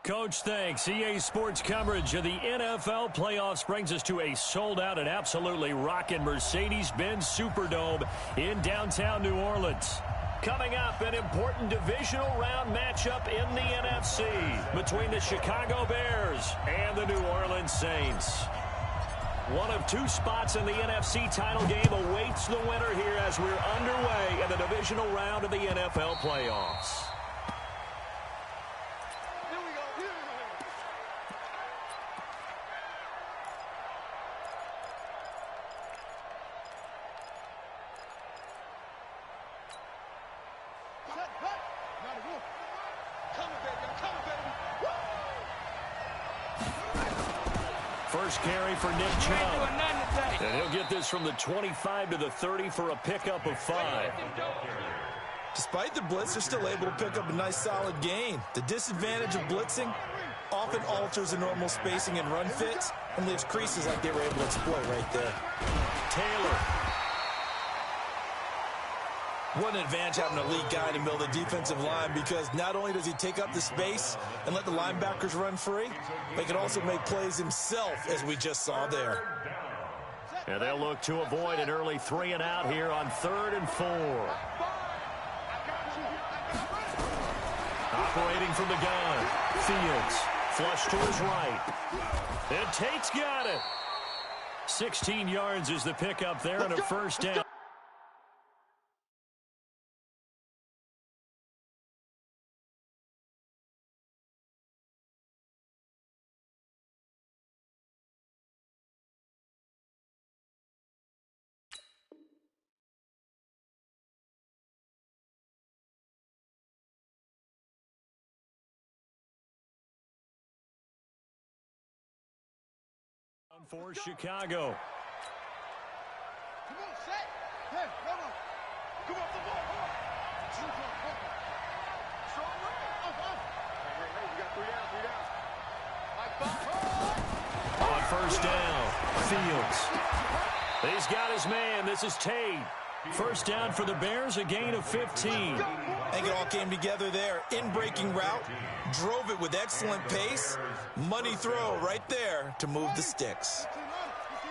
Coach, thanks. EA Sports coverage of the NFL playoffs brings us to a sold-out and absolutely rocking Mercedes-Benz Superdome in downtown New Orleans. Coming up, an important divisional round matchup in the NFC between the Chicago Bears and the New Orleans Saints. One of two spots in the NFC title game awaits the winner here as we're underway in the divisional round of the NFL playoffs. First carry for Nick Chubb. And he'll get this from the 25 to the 30 for a pickup of 5. Despite the blitz, they're still able to pick up a nice solid gain. The disadvantage of blitzing often alters the normal spacing and run fits and leaves creases like they were able to exploit right there. Taylor. What an advantage having a lead guy in the middle of the defensive line, because not only does he take up the space and let the linebackers run free, but he can also make plays himself, as we just saw there. And they'll look to avoid an early 3 and out here on 3rd and 4. Operating from the gun. Fields. Flush to his right. And Tate's got it. 16 yards is the pickup there and a first down. For Chicago. Come on, set. Hey, come on. Come off the ball. Come on. On first down, Fields. He's got his man. This is Tate. First down for the Bears, a gain of 15. I think it all came together there. In-breaking route, drove it with excellent pace. Money throw right there to move the sticks.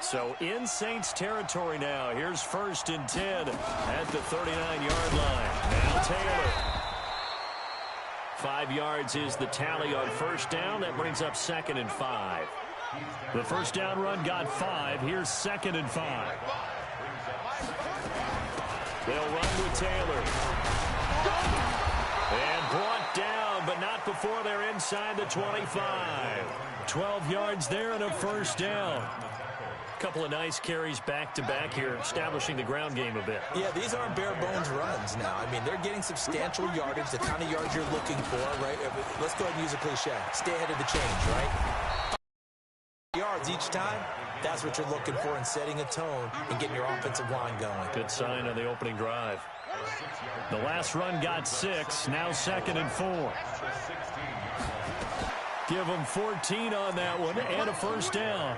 So in Saints territory now. Here's 1st and 10 at the 39-yard line. Now Taylor. 5 yards is the tally on first down. That brings up 2nd and 5. The first down run got 5. Here's 2nd and 5. They'll run with Taylor. And brought down, but not before they're inside the 25. 12 yards there and a first down. A couple of nice carries back-to-back here, establishing the ground game a bit. Yeah, these aren't bare-bones runs now. I mean, they're getting substantial yardage, the kind of yards you're looking for, right? Let's go ahead and use a cliche. Stay ahead of the change, right? 5 yards each time. That's what you're looking for in setting a tone and getting your offensive line going. Good sign on the opening drive. The last run got 6. Now 2nd and 4. Give them 14 on that one and a first down.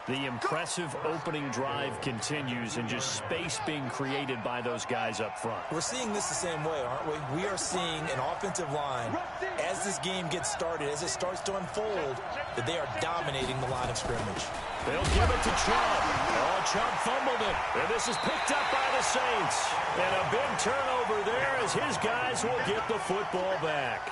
The impressive opening drive continues and just space being created by those guys up front. We're seeing this the same way, aren't we? We are seeing an offensive line, as this game gets started, as it starts to unfold, that they are dominating the line of scrimmage. They'll give it to Chubb. Oh, Chubb fumbled it. And this is picked up by the Saints. And a big turnover there as his guys will get the football back.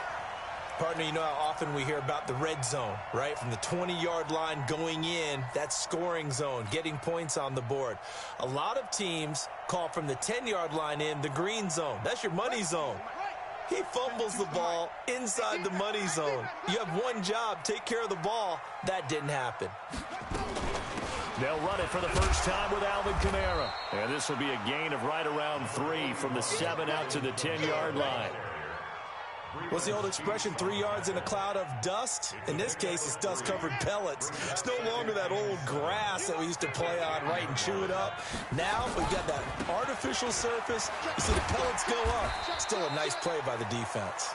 Partner, you know how often we hear about the red zone, right? From the 20-yard line going in, that scoring zone, getting points on the board. A lot of teams call from the 10-yard line in the green zone. That's your money zone. He fumbles the ball inside the money zone. You have one job, take care of the ball. That didn't happen. They'll run it for the first time with Alvin Kamara. And this will be a gain of right around 3 from the 7 out to the 10-yard line. What's the old expression, 3 yards in a cloud of dust? In this case, it's dust-covered pellets. It's no longer that old grass that we used to play on, right, and chew it up. Now we've got that artificial surface. You see the pellets go up. Still a nice play by the defense.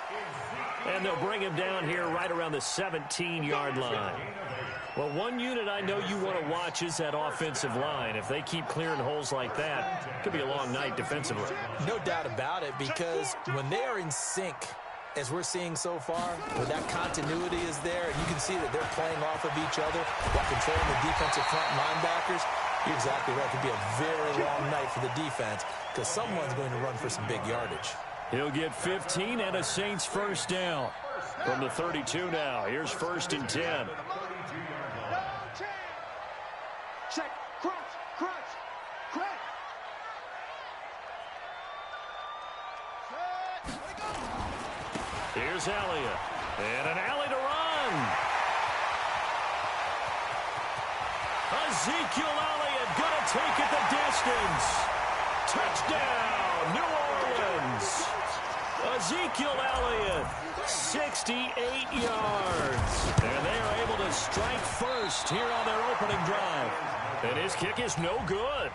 And they'll bring him down here right around the 17-yard line. Well, one unit I know you want to watch is that offensive line. If they keep clearing holes like that, it could be a long night defensively. No doubt about it, because when they are in sync, as we're seeing so far, where that continuity is there, and you can see that they're playing off of each other while controlling the defensive front linebackers, you're exactly right. It could be a very long night for the defense because someone's going to run for some big yardage. He'll get 15 and a Saints first down. From the 32 now, here's 1st and 10. Check, crunch, crunch, crunch. Here's Elliott. And an alley to run. Ezekiel Elliott going to take it the distance. Touchdown, New Orleans. Ezekiel Elliott, 68 yards. And they are able to strike first here on their opening drive. And his kick is no good.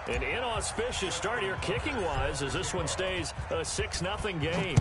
An inauspicious start here kicking-wise as this one stays a 6-0 game.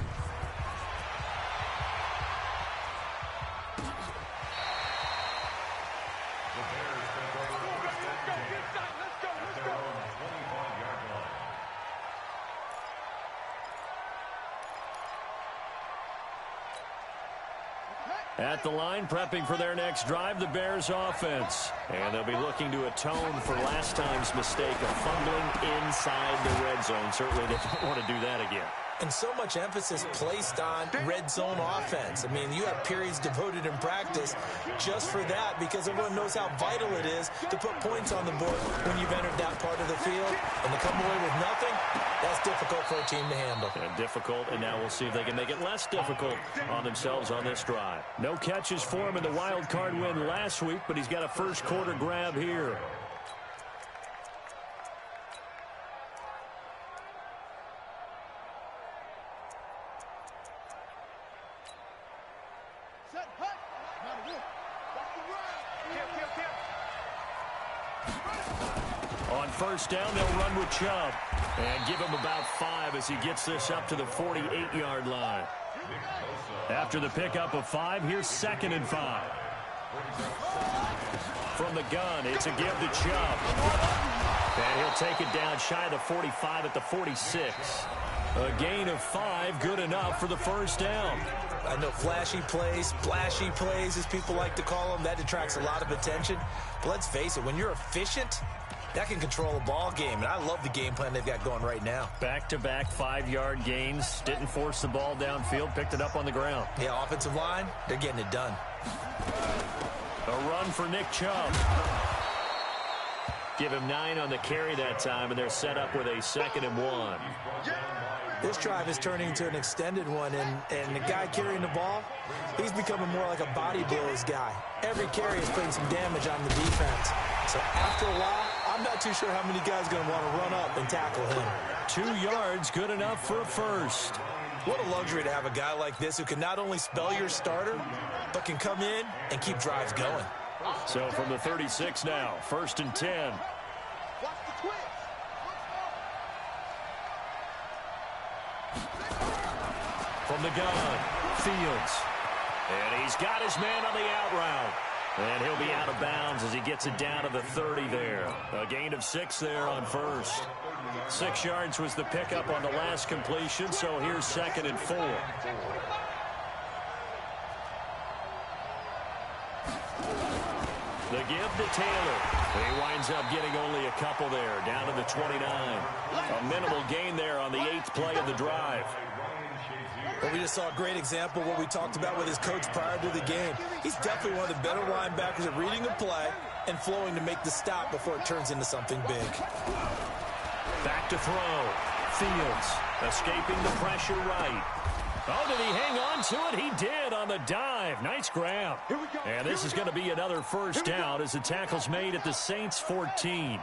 At the line, prepping for their next drive, the Bears offense. And they'll be looking to atone for last time's mistake of fumbling inside the red zone. Certainly they don't want to do that again. And so much emphasis placed on red zone offense. I mean, you have periods devoted in practice just for that because everyone knows how vital it is to put points on the board when you've entered that part of the field. And to come away with nothing, that's difficult for a team to handle. And difficult, and now we'll see if they can make it less difficult on themselves on this drive. No catches for him in the wild card win last week, but he's got a first quarter grab here. On first down, they'll run with Chubb and give him about 5 as he gets this up to the 48-yard line. After the pickup of 5, here's 2nd and 5. From the gun, it's a give to Chubb. And he'll take it down shy of the 45 at the 46. A gain of 5, good enough for the first down. I know flashy plays, splashy plays, as people like to call them, that attracts a lot of attention. But let's face it, when you're efficient, that can control a ball game. And I love the game plan they've got going right now. Back-to-back 5-yard gains. Didn't force the ball downfield. Picked it up on the ground. Yeah, offensive line, they're getting it done. A run for Nick Chubb. Give him 9 on the carry that time, and they're set up with a 2nd and 1. This drive is turning into an extended one, and the guy carrying the ball, he's becoming more like a body blows guy. Every carry is putting some damage on the defense. So after a while, I'm not too sure how many guys are going to want to run up and tackle him. 2 yards, good enough for a first. What a luxury to have a guy like this who can not only spell your starter, but can come in and keep drives going. So from the 36 now, 1st and 10. From the gun, Fields. And he's got his man on the out route. And he'll be out of bounds as he gets it down to the 30 there. A gain of 6 there on first. 6 yards was the pickup on the last completion, so here's 2nd and 4. The give to Taylor. He winds up getting only a couple there, down to the 29. A minimal gain there on the 8th play of the drive. Well, we just saw a great example of what we talked about with his coach prior to the game. He's definitely one of the better linebackers at reading the play and flowing to make the stop before it turns into something big. Back to throw. Fields escaping the pressure right. Oh, did he hang on to it? He did on the dive. Nice grab. And this is going to be another first down as the tackle's made at the Saints 14.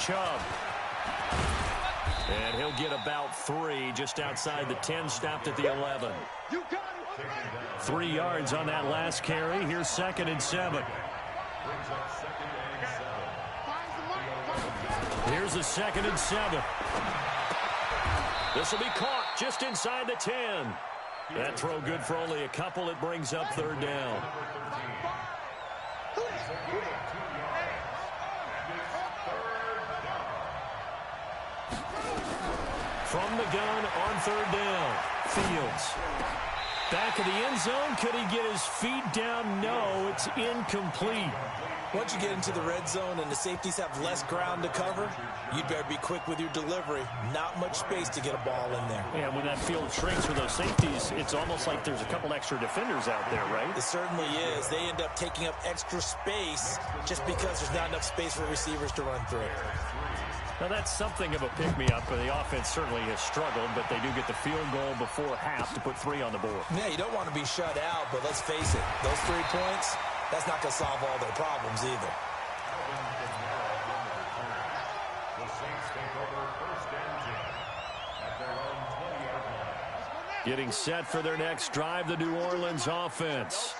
Chubb. And he'll get about 3 just outside the 10, stopped at the 11. 3 yards on that last carry. Here's 2nd and 7. Here's a 2nd and 7. This will be caught just inside the 10. That throw good for only a couple. It brings up 3rd down. From the gun on third down. Fields. Back of the end zone. Could he get his feet down? No, it's incomplete. Once you get into the red zone and the safeties have less ground to cover, you'd better be quick with your delivery. Not much space to get a ball in there. Yeah, when that field shrinks for those safeties, it's almost like there's a couple extra defenders out there, right? It certainly is. They end up taking up extra space just because there's not enough space for receivers to run through. Now, that's something of a pick-me-up, and the offense certainly has struggled, but they do get the field goal before half to put 3 on the board. Yeah, you don't want to be shut out, but let's face it, those 3 points, that's not going to solve all their problems either. Getting set for their next drive, the New Orleans offense.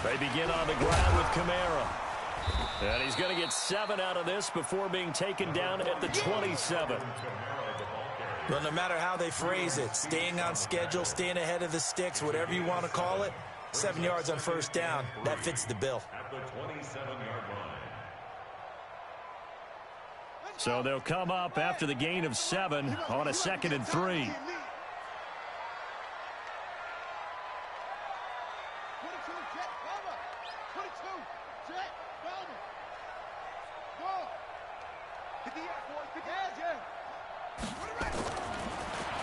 They begin on the ground with Kamara. And he's going to get 7 out of this before being taken down at the 27. Well, no matter how they phrase it, staying on schedule, staying ahead of the sticks, whatever you want to call it, 7 yards on first down, that fits the bill. So they'll come up after the gain of 7 on a 2nd and 3.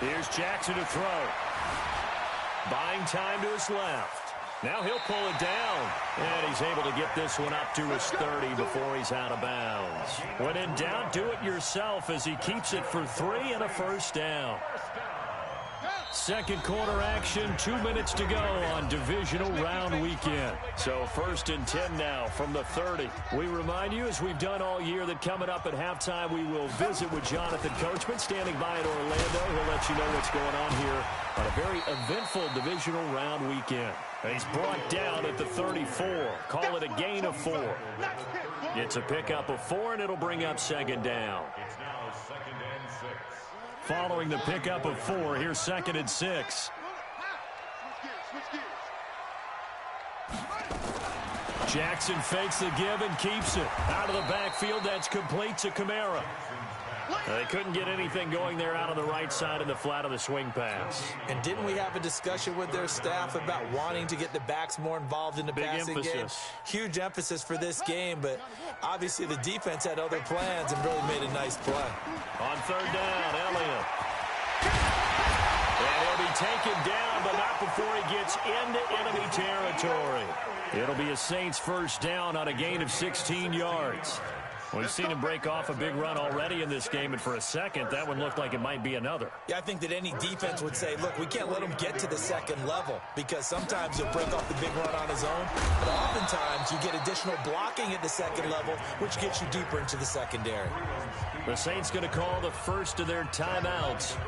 Here's Jackson to throw. Buying time to his left. Now he'll pull it down. And he's able to get this one up to his 30 before he's out of bounds. When in doubt, do it yourself as he keeps it for 3 and a first down. Second quarter action, 2 minutes to go on divisional round weekend. So 1st and 10 now from the 30. We remind you, as we've done all year, that coming up at halftime, we will visit with Jonathan Coachman standing by in Orlando. He'll let you know what's going on here on a very eventful divisional round weekend. And he's brought down at the 34. Call it a gain of 4. It's a pickup of 4, and it'll bring up 2nd down. It's now 2nd and 6. Following the pickup of 4, here's 2nd and 6. Jackson fakes the give and keeps it. Out of the backfield, that's complete to Kamara. They couldn't get anything going there out on the right side of the flat of the swing pass. And didn't we have a discussion with their staff about wanting to get the backs more involved in the passing game? Huge emphasis for this game, but obviously the defense had other plans and really made a nice play. On 3rd down, Elliott. And he'll be taken down, but not before he gets into enemy territory. It'll be a Saints first down on a gain of 16 yards. We've seen him break off a big run already in this game, and for a second, that one looked like it might be another. Yeah, I think that any defense would say, look, we can't let him get to the 2nd level, because sometimes he'll break off the big run on his own, but oftentimes you get additional blocking at the 2nd level, which gets you deeper into the secondary. The Saints going to call the first of their timeouts,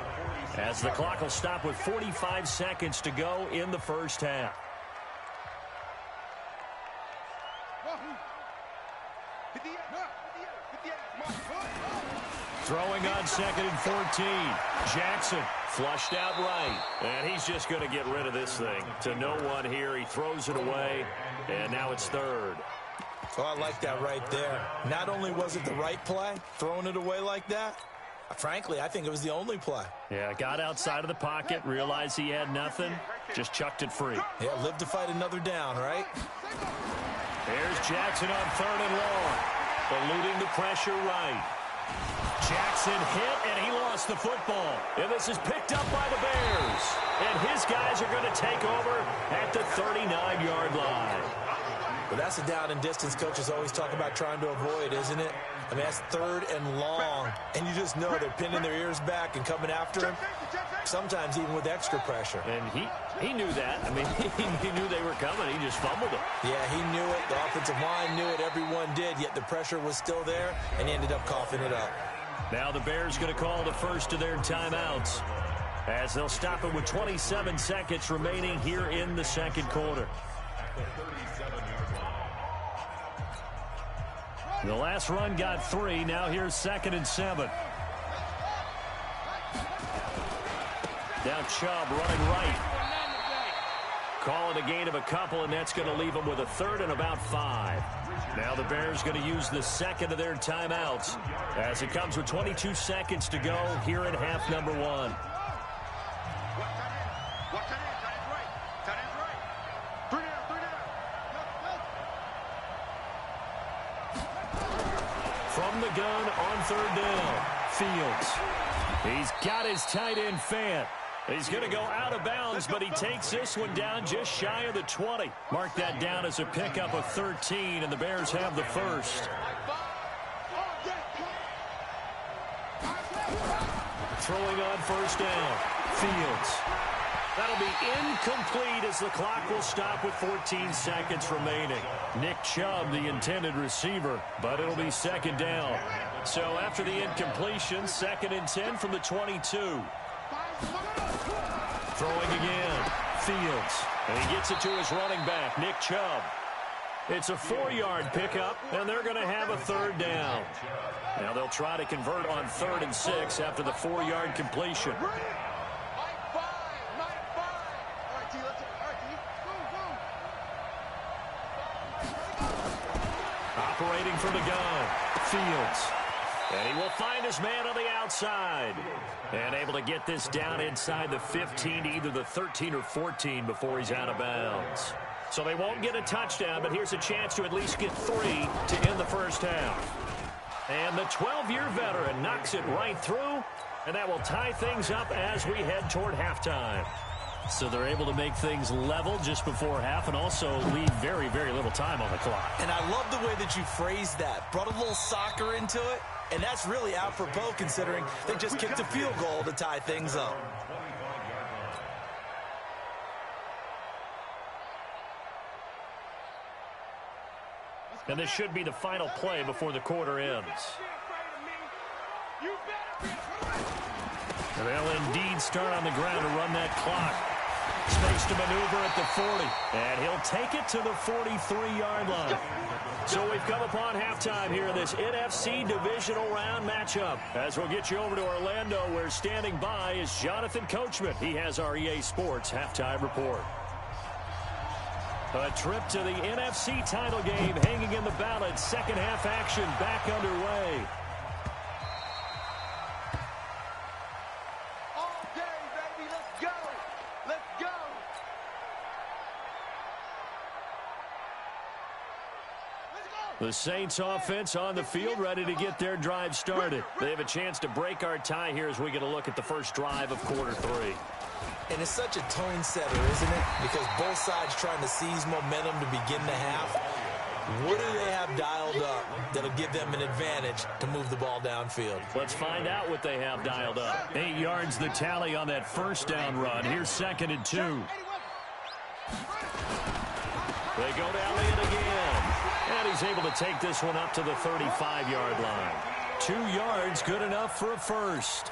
as the clock will stop with 45 seconds to go in the first half. Throwing on 2nd and 14. Jackson flushed out right. And he's just going to get rid of this thing. To no one here. He throws it away. And now it's 3rd. Oh, I like that right there. Not only was it the right play, throwing it away like that, frankly, I think it was the only play. Yeah, got outside of the pocket, realized he had nothing, just chucked it free. Yeah, live to fight another down, right? There's Jackson on 3rd and long. Eluding the pressure right. Jackson hit, and he lost the football. And this is picked up by the Bears. And his guys are going to take over at the 39-yard line. But that's a down and distance coaches always talk about trying to avoid, isn't it? I mean, that's 3rd and long. And you just know they're pinning their ears back and coming after him, sometimes even with extra pressure. And he knew that. I mean, he knew they were coming. He just fumbled it. Yeah, he knew it. The offensive line knew it. Everyone did, yet the pressure was still there, and he ended up coughing it up. Now the Bears going to call the first of their timeouts, as they'll stop it with 27 seconds remaining here in the 2nd quarter. The last run got 3. Now here's 2nd and 7. Now Chubb running right. Call it a gain of a couple, and that's going to leave them with a third and about 5. Now the Bears going to use the second of their timeouts as it comes with 22 seconds to go here in half number 1. From the gun on third down, Fields. He's got his tight end Fant. He's going to go out of bounds, but he takes this one down just shy of the 20. Mark that down as a pickup of 13, and the Bears have the first. Throwing on first down, Fields. That'll be incomplete as the clock will stop with 14 seconds remaining. Nick Chubb, the intended receiver, but it'll be second down. So after the incompletion, 2nd and 10 from the 22. Throwing again, Fields. And he gets it to his running back, Nick Chubb. It's a 4-yard pickup, and they're going to have a third down. Now they'll try to convert on 3rd and 6 after the 4-yard completion. Operating from the gun, Fields. And he will find his man on the outside. And able to get this down inside the 15 to either the 13 or 14 before he's out of bounds. So they won't get a touchdown, but here's a chance to at least get 3 to end the first half. And the 12-year veteran knocks it right through, and that will tie things up as we head toward halftime. So they're able to make things level just before half and also leave very, very little time on the clock. And I love the way that you phrased that. Brought a little soccer into it, and that's really apropos considering they just kicked a field goal to tie things up. And this should be the final play before the quarter ends. And they'll indeed start on the ground to run that clock. Space to maneuver at the 40. And he'll take it to the 43-yard line. So we've come upon halftime here in this NFC divisional round matchup. As we'll get you over to Orlando, where standing by is Jonathan Coachman. He has our EA Sports halftime report. A trip to the NFC title game hanging in the balance. Second half action back underway. All day, baby. Let's go. Let's go. Let's go. The Saints offense on the field, ready to get their drive started. They have a chance to break our tie here as we get a look at the first drive of quarter 3. And it's such a tone setter, isn't it? Because both sides trying to seize momentum to begin the half. What do they have dialed up that'll give them an advantage to move the ball downfield? Let's find out what they have dialed up. 8 yards the tally on that first down run. Here's 2nd and 2. They go to Elliott again. And he's able to take this one up to the 35-yard line. 2 yards, good enough for a first.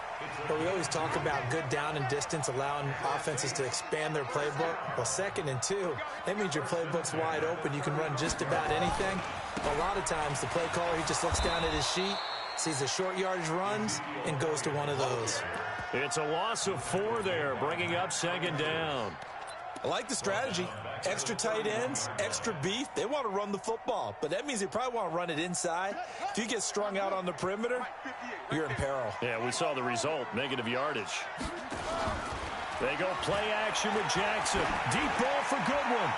But we always talk about good down and distance, allowing offenses to expand their playbook. Well, 2nd and 2, that means your playbook's wide open. You can run just about anything. A lot of times, the play caller, he just looks down at his sheet, sees the short yardage runs, and goes to one of those. It's a loss of 4 there, bringing up 2nd down. I like the strategy. Extra tight ends, extra beef. They want to run the football, but that means they probably want to run it inside. If you get strung out on the perimeter, you're in peril. Yeah, we saw the result, negative yardage. They go play action with Jackson. Deep ball for Goodwin.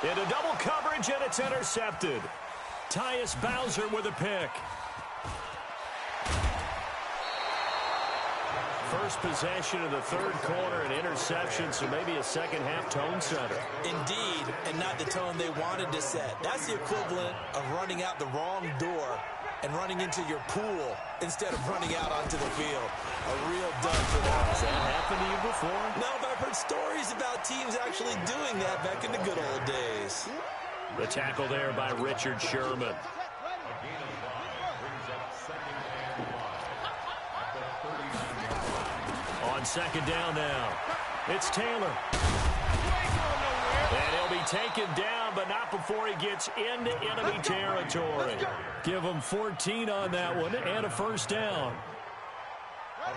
Into double coverage, and it's intercepted. Tyus Bowser with a pick. First possession of the third quarter, an interception, so maybe a second half tone setter. Indeed, and not the tone they wanted to set. That's the equivalent of running out the wrong door and running into your pool instead of running out onto the field. A real dud for them. Has that happened to you before? No, but I've heard stories about teams actually doing that back in the good old days. The tackle there by Richard Sherman. On 2nd down now, it's Taylor. And he'll be taken down, but not before he gets into enemy territory. Give him 14 on that one and a first down.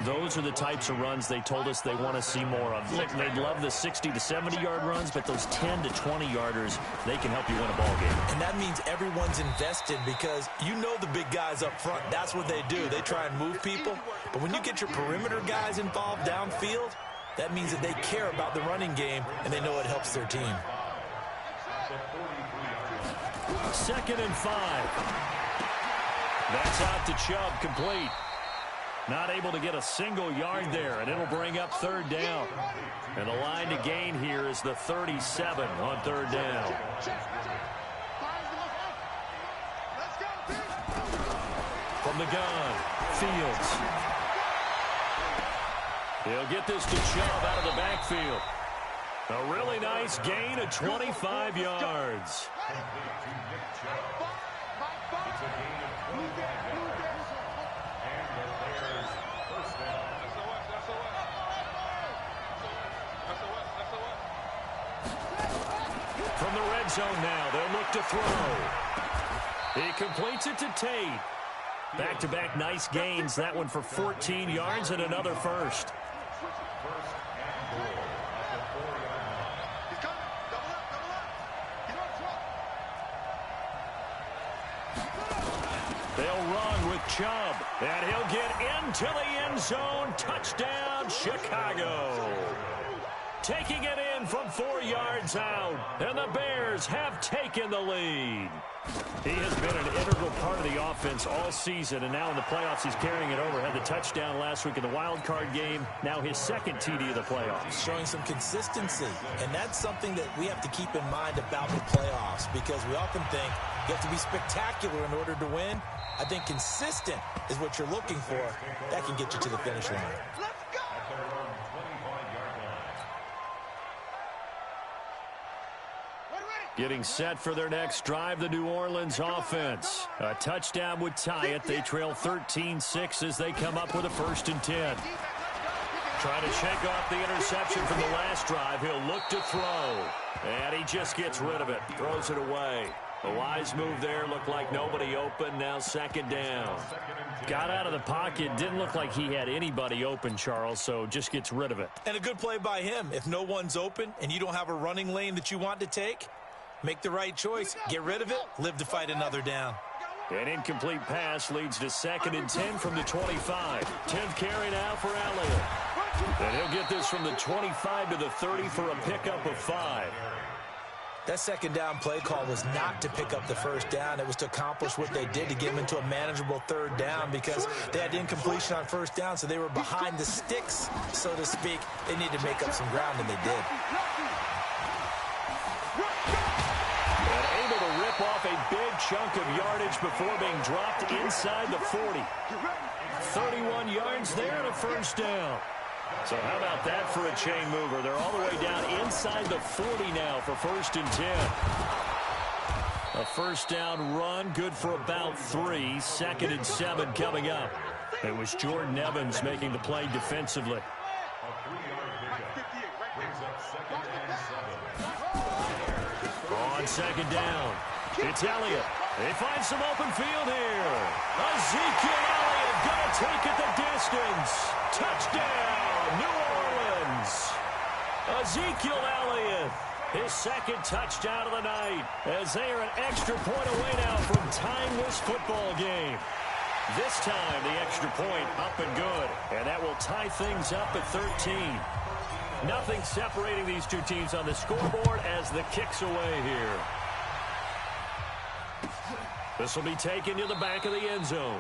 Those are the types of runs they told us they want to see more of. Look, they'd love the 60 to 70-yard runs, but those 10 to 20-yarders, they can help you win a ball game. And that means everyone's invested because you know the big guys up front, that's what they do. They try and move people. But when you get your perimeter guys involved downfield, that means that they care about the running game, and they know it helps their team. 2nd and 5. That's out to Chubb, complete. Not able to get a single yard there, and it'll bring up 3rd down. And the line to gain here is the 37 on 3rd down. From the gun, Fields. He'll get this to Chubb out of the backfield. A really nice gain of 25 yards. From the red zone now, they'll look to throw. He completes it to Tate. Back-to-back nice gains. That one for 14 yards and another first. They'll run with Chubb, and he'll get into the end zone. Touchdown, Chicago. Taking it in from 4 yards out, and the Bears have taken the lead. He has been an integral part of the offense all season, and now in the playoffs he's carrying it over. Had the touchdown last week in the wild card game, now his 2nd TD of the playoffs. Showing some consistency, and that's something that we have to keep in mind about the playoffs, because we often think you have to be spectacular in order to win. I think consistent is what you're looking for. That can get you to the finish line. Getting set for their next drive, the New Orleans offense. A touchdown would tie it. They trail 13-6 as they come up with a 1st and 10. Trying to shake off the interception from the last drive. He'll look to throw. And he just gets rid of it. Throws it away. A wise move there. Looked like nobody open. Now 2nd down. Got out of the pocket. Didn't look like he had anybody open, Charles, so just gets rid of it. And a good play by him. If no one's open and you don't have a running lane that you want to take, make the right choice. Get rid of it. Live to fight another down. An incomplete pass leads to 2nd and 10 from the 25. 10th carry now for Elliott. And he'll get this from the 25 to the 30 for a pickup of 5. That 2nd down play call was not to pick up the 1st down. It was to accomplish what they did to get them into a manageable 3rd down, because they had incompletion on 1st down, so they were behind the sticks, so to speak. They needed to make up some ground, and they did. And able to rip off a big chunk of yardage before being dropped inside the 40. 31 yards there and a 1st down. So how about that for a chain mover? They're all the way down inside the 40 now for 1st and 10. A 1st down run, good for about 3. 2nd and 7 coming up. It was Jordan Evans making the play defensively. On 2nd down, it's Elliott. They find some open field here. Ezekiel Elliott going to take it the distance. Touchdown, New Orleans. Ezekiel Elliott, his 2nd touchdown of the night, as they are an extra point away now from tying this football game. This time, the extra point up and good, and that will tie things up at 13. Nothing separating these two teams on the scoreboard as the kick's away here. This will be taken to the back of the end zone.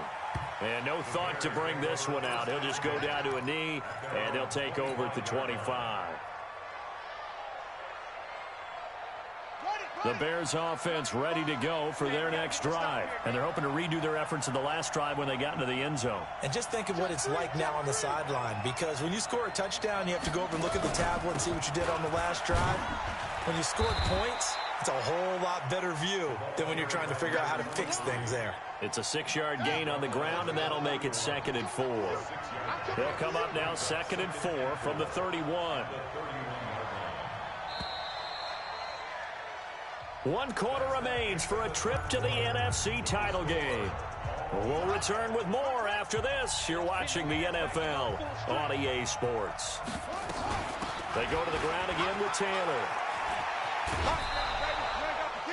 And no thought to bring this one out. He'll just go down to a knee, and they'll take over at the 25. The Bears offense ready to go for their next drive. And they're hoping to redo their efforts in the last drive when they got into the end zone. And just think of what it's like now on the sideline, because when you score a touchdown, you have to go over and look at the tablet and see what you did on the last drive. When you scored points, it's a whole lot better view than when you're trying to figure out how to fix things there. It's a 6-yard gain on the ground, and that'll make it 2nd and 4. They'll come up now 2nd and 4 from the 31. 1 quarter remains for a trip to the NFC title game. We'll return with more after after this. You're watching the NFL on EA Sports. They go to the ground again with Taylor.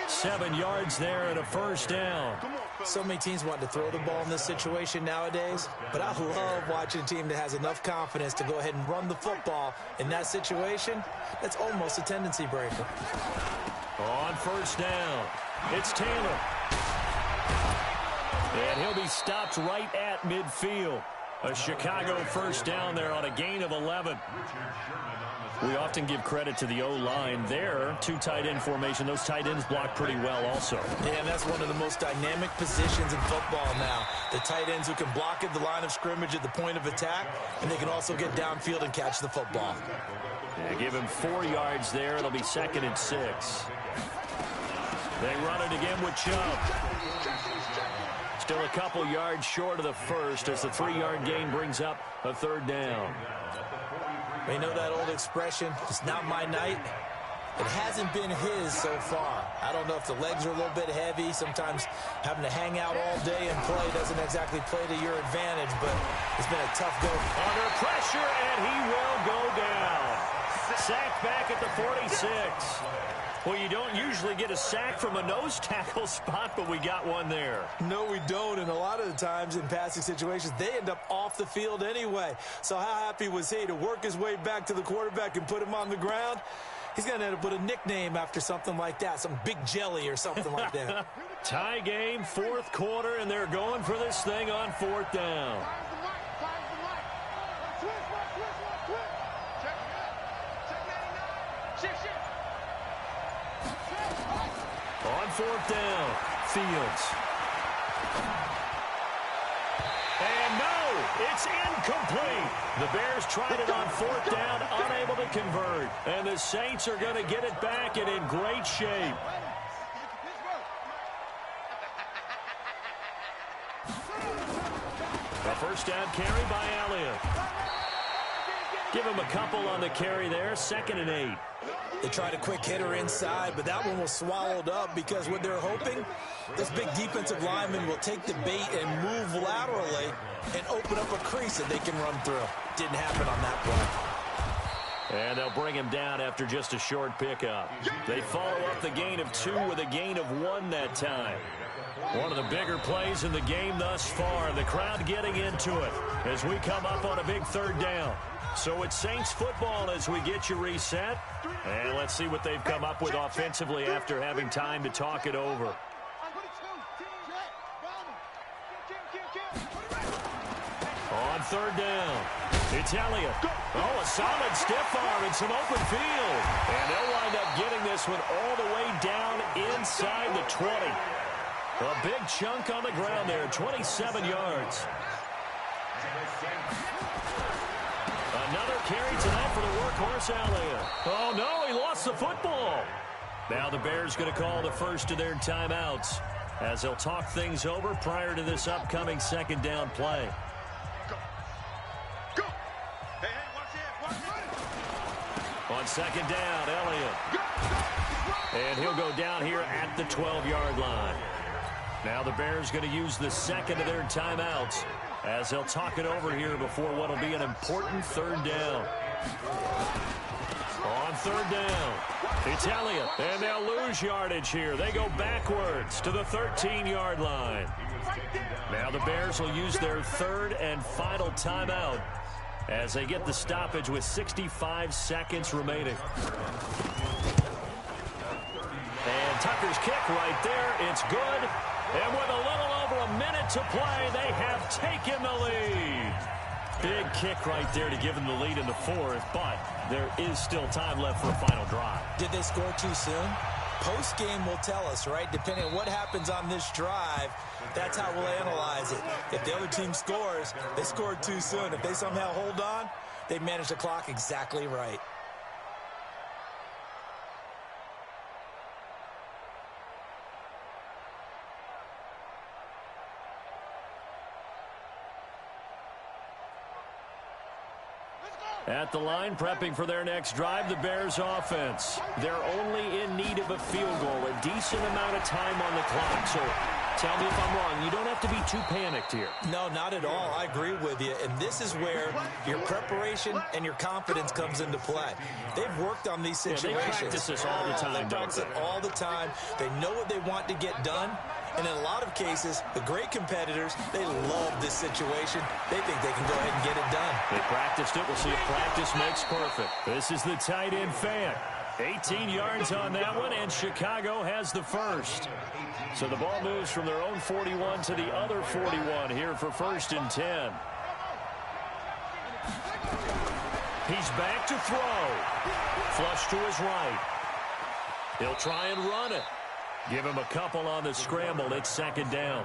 7 yards there and a first down. So many teams want to throw the ball in this situation nowadays, but I love watching a team that has enough confidence to go ahead and run the football in that situation. That's almost a tendency breaker. On first down, it's Taylor. And he'll be stopped right at midfield. A Chicago first down there on a gain of 11. We often give credit to the O-line there. 2 tight end formation. Those tight ends block pretty well also. Yeah, and that's one of the most dynamic positions in football now. The tight ends who can block at the line of scrimmage at the point of attack, and they can also get downfield and catch the football. Yeah, give him 4 yards there. It'll be 2nd and 6. They run it again with Chubb. Still a couple yards short of the first as the 3-yard gain brings up a 3rd down. You know that old expression, it's not my night? It hasn't been his so far. I don't know if the legs are a little bit heavy. Sometimes having to hang out all day and play doesn't exactly play to your advantage, but it's been a tough go. Under pressure, and he will go down. Sacked back at the 46. Well, you don't usually get a sack from a nose tackle spot, but we got one there. No, we don't, and a lot of the times in passing situations, they end up off the field anyway. So how happy was he to work his way back to the quarterback and put him on the ground? He's going to end up with a nickname after something like that, some Big Jelly or something like that. Tie game, 4th quarter, and they're going for this thing on 4th down. On 4th down, Fields. And no, it's incomplete. The Bears tried it on 4th down, unable to convert. And the Saints are going to get it back and in great shape. A first down carry by Elliott. Give him a couple on the carry there, 2nd and 8. They tried a quick hitter inside, but that one was swallowed up because what they're hoping, this big defensive lineman will take the bait and move laterally and open up a crease that they can run through. Didn't happen on that play. And they'll bring him down after just a short pickup. They follow up the gain of 2 with a gain of 1 that time. One of the bigger plays in the game thus far. The crowd getting into it as we come up on a big 3rd down. So it's Saints football as we get you reset. And let's see what they've come up with offensively after having time to talk it over. On 3rd down, it's Elliott. Oh, a solid stiff arm and some open field. And they'll wind up getting this one all the way down inside the 20. A big chunk on the ground there, 27 yards. Another carry tonight for the workhorse Elliott. Oh, no, he lost the football. Now the Bears going to call the first of their timeouts as they'll talk things over prior to this upcoming 2nd down play. Go. Hey, watch it. On 2nd down, Elliott. And he'll go down here at the 12-yard line. Now the Bears going to use the 2nd of their timeouts as they'll talk it over here before what will be an important 3rd down. On 3rd down, it's Elliott, and they'll lose yardage here. They go backwards to the 13-yard line. Now the Bears will use their 3rd and final timeout as they get the stoppage with 65 seconds remaining. And Tucker's kick right there. It's good. And with a little over a minute to play, they have taken the lead. Big kick right there to give them the lead in the 4th, but there is still time left for a final drive. Did they score too soon? Post-game will tell us, right? Depending on what happens on this drive, that's how we'll analyze it. If the other team scores, they scored too soon. If they somehow hold on, they manage the clock exactly right. At the line, prepping for their next drive, the Bears offense. They're only in need of a field goal, a decent amount of time on the clock. So Tell me if I'm wrong. You don't have to be too panicked here. No, not at all. I agree with you. And this is where your preparation and your confidence comes into play. They've worked on these situations. Yeah, they practice this all the time, They practice it all the time. They know what they want to get done. And in a lot of cases, the great competitors, they love this situation. They think they can go ahead and get it done. They practiced it. We'll see if practice makes perfect. This is the tight end Fant. 18 yards on that one, and Chicago has the first. So the ball moves from their own 41 to the other 41 here for 1st and 10. He's back to throw. Flush to his right. He'll try and run it. Give him a couple on the scramble. It's 2nd down.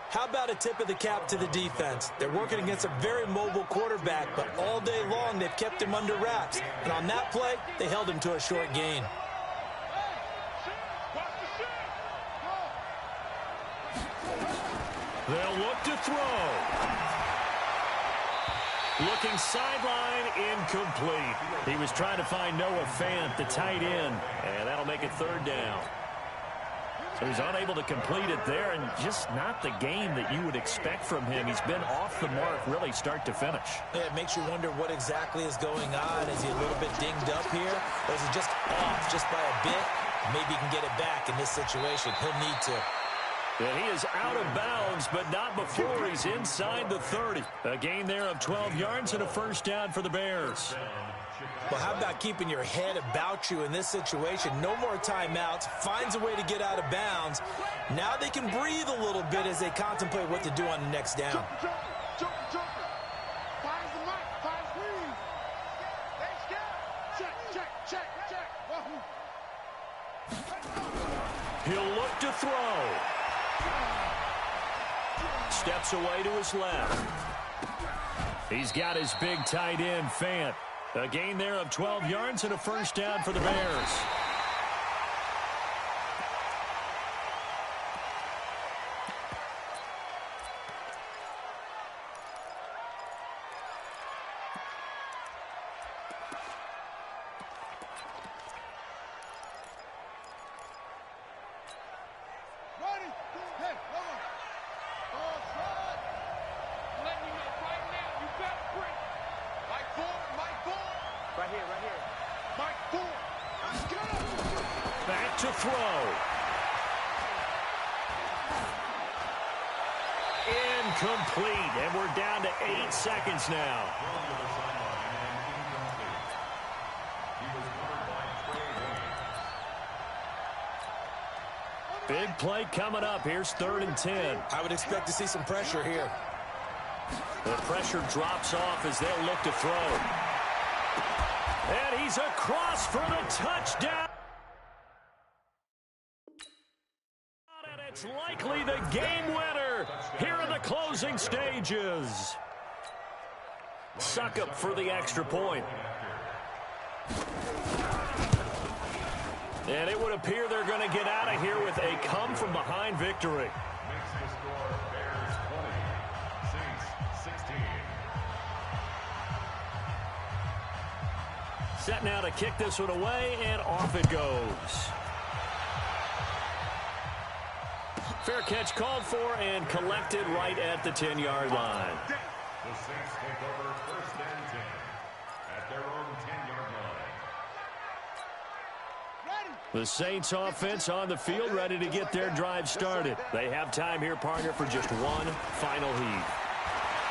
How about a tip of the cap to the defense? They're working against a very mobile quarterback, but all day long they've kept him under wraps. And on that play, they held him to a short gain. They'll look to throw. Looking sideline, incomplete. He was trying to find Noah Fant, the tight end, and that'll make it 3rd down. So he's unable to complete it there, and just not the game that you would expect from him. He's been off the mark really start to finish. Yeah, it makes you wonder what exactly is going on. Is he a little bit dinged up here, or is he just off just by a bit? Maybe he can get it back in this situation. He'll need to. And he is out of bounds, but not before he's inside the 30. A gain there of 12 yards and a 1st down for the Bears. Well, how about keeping your head about you in this situation? No more timeouts. Finds a way to get out of bounds. Now they can breathe a little bit as they contemplate what to do on the next down. Jump. Finds the mic. Finds Reed. Check. He'll look to throw. Steps away to his left. He's got his big tight end, Fant. A gain there of 12 yards and a 1st down for the Bears. Ready? Hey, come on. Offside. Let me know right now. You better break. Mike Ford. Right here. Mike Ford. Let's go. Back to throw. Incomplete, and we're down to 8 seconds now. Big play coming up. Here's 3rd and 10. I would expect to see some pressure here. The pressure drops off as they'll look to throw. And he's across for the touchdown. And it's likely the game winner here in the closing stages. Succop for the extra point. And it would appear they're going to get out of here with a come-from-behind victory. Makes the score Bears 20, Saints 16. Set now to kick this one away, and off it goes. Fair catch called for and collected right at the 10-yard line. The Saints take over 1st and 10 at their own 10-yard line. The Saints offense on the field, ready to get their drive started. They have time here, partner, for just one final heave.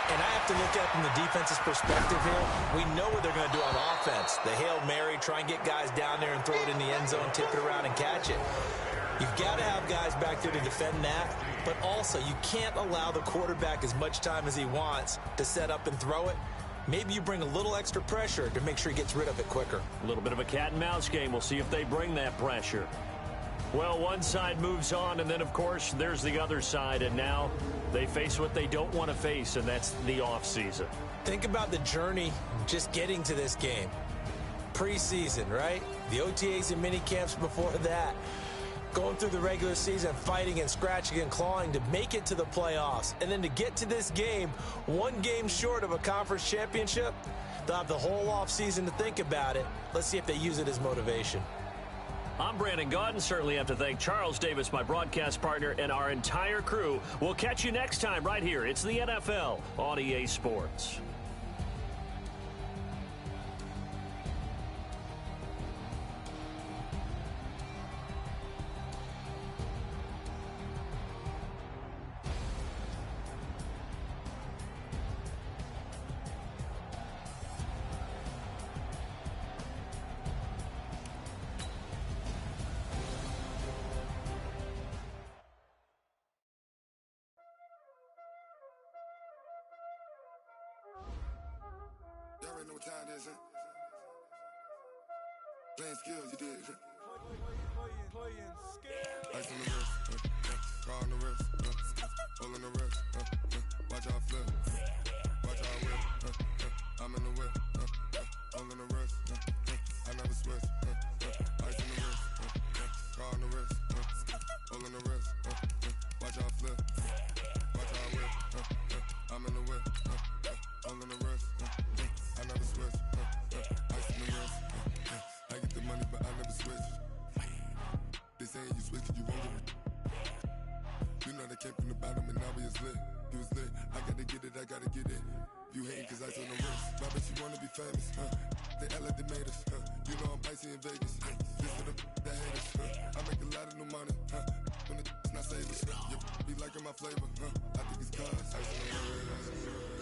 And I have to look at from the defense's perspective here. We know what they're going to do on offense. The Hail Mary, try and get guys down there and throw it in the end zone, tip it around and catch it. You've got to have guys back there to defend that, but also you can't allow the quarterback as much time as he wants to set up and throw it. Maybe you bring a little extra pressure to make sure he gets rid of it quicker. A little bit of a cat and mouse game. We'll see if they bring that pressure. Well, one side moves on, and then, of course, there's the other side, and now they face what they don't want to face, and that's the offseason. Think about the journey just getting to this game. Preseason, right? The OTAs and mini camps before that. Going through the regular season, fighting and scratching and clawing to make it to the playoffs. And then to get to this game, one game short of a conference championship, they'll have the whole offseason to think about it. Let's see if they use it as motivation. I'm Brandon Gaudin. Certainly have to thank Charles Davis, my broadcast partner, and our entire crew. We'll catch you next time right here. It's the NFL on EA Sports. Y'all already know what time it is, huh? Playing skills, you did, huh? Playing skills. Ice on the wrist, car on the wrist, hole in the wrist, watch out flip, watch out whip, I'm in the whip, hole in the wrist, I never switch, ice on the wrist, car on the wrist, hole in the wrist, watch out flip, watch out whip, I'm in the whip, hole in the wrist, I never switch, ice in the wrist, I get the money but I never switch. They saying you switch, you won't get it. You know they came from the bottom and now we is lit. You was lit, I gotta get it, I gotta get it. You hating cause ice on the wrist. My bitch, you wanna be famous, They act like they made us, You know I'm icy in Vegas, This for the that hate us, I make a lot of new money, When it's not savers, you be liking my flavor, I think it's cause ice on the wrist.